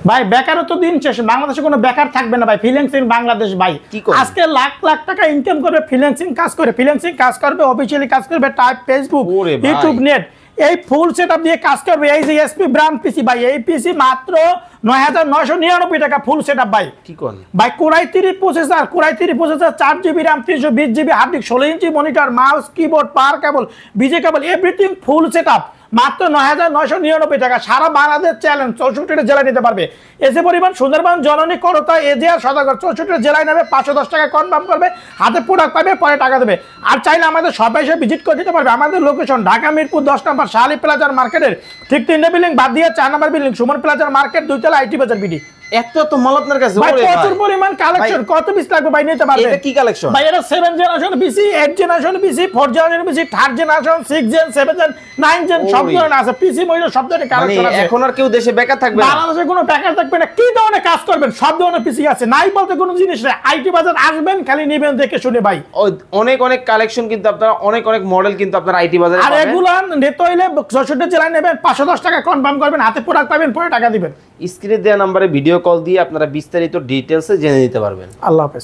ভাই বেকারত্ব দিন শেষ, বাংলাদেশে কোনো বেকার থাকবে না ভাই। ফ্রিল্যান্সিং বাংলাদেশ ভাই আজকে লাখ লাখ টাকা ইনকাম করবে ফ্রিল্যান্সিং কাজ করে, ফ্রিল্যান্সিং কাজ করবে, অফিসিয়ালি কাজ করবে, টাইপ ফেসবুক, ইউটিউব, নেট, এই ফুল সেটআপ দিয়ে কাজ করবে। এই যে এসপি ব্র্যান্ড পিসি ভাই, এই পিসি মাত্র ৯৯৯৯ টাকা ফুল সেটআপ ভাই। কি কোন ভাই? কোরাই ৩০ প্রসেসর, কোরাই ৩০ প্রসেসর, ৪GB RAM, ৩২০GB hard disk, ১৬ inch monitor, mouse, keyboard, power cable, বিজে কেবল, এভরিথিং ফুল সেটআপ মাত্র ৯৯৯৯ টাকা। সারা বাংলাদেশ চ্যালেঞ্জ, ৬৪টা জেলায় নিতে পারবে। এসে পরিমাণ সুন্দরবন, জননী, করতা, এজিআর, সদাগর, ৬৪টা জেলায় নেবে। ৫১০ টাকা কনফার্ম করবে, হাতে প্রোডাক্ট পাবে, পরে টাকা দেবে। আর চাইলে আমাদের সবাই এসে ভিজিট করে দিতে পারবে। আমাদের লোকেশন ঢাকা মিরপুর ১০ নম্বর শাহালি প্লাজার মার্কেটের ঠিক ৩টে বিল্ডিং বাদ দিয়ে ৪ নম্বর বিল্ডিং সুমন প্লাজার মার্কেট, ২ তলা, আইটি বাজার বিডি। এত তো মাল আপনার কাছে ভাই প্রচুর পরিমাণ কালেকশন। কত পিস লাগবে ভাই নিতে পারবে? এটা কি কালেকশন ভাই? এটা 7 generation PC, 8 generation PC, 4 generation PC, 3rd generation, 6 gen, 7 gen, 9 gen সব ধরনের আছে পিসি মহিলা সব ধরনের কালেকশন আছে। এখন আর কেউ দেশে বেকার থাকবে না, বাংলাদেশে কোনো বেকার থাকবে না। কি ধরনের কাজ করবেন সব ধরনের পিসি আছে, নাই বলতে কোনো জিনিস নেই। আইটি বাজার আসবেন, খালি নেবেন দেখে শুনে ভাই। অনেক অনেক কালেকশন কিন্তু আপনারা, অনেক অনেক মডেল কিন্তু আপনারা আইটি বাজারে আর পাবেন। এগুলো নিতে হইলে ৬৪টা জেলায় নেবেন, ৫১০ টাকা কনফার্ম করবেন, হাতে প্রোডাক্ট পাবেন, পরে টাকা দিবেন। স্ক্রিনে দেওয়া নম্বরে ভিডিও কল দিয়ে আপনারা বিস্তারিত ডিটেইলসে জেনে নিতে পারবেন। আল্লাহ হাফেজ।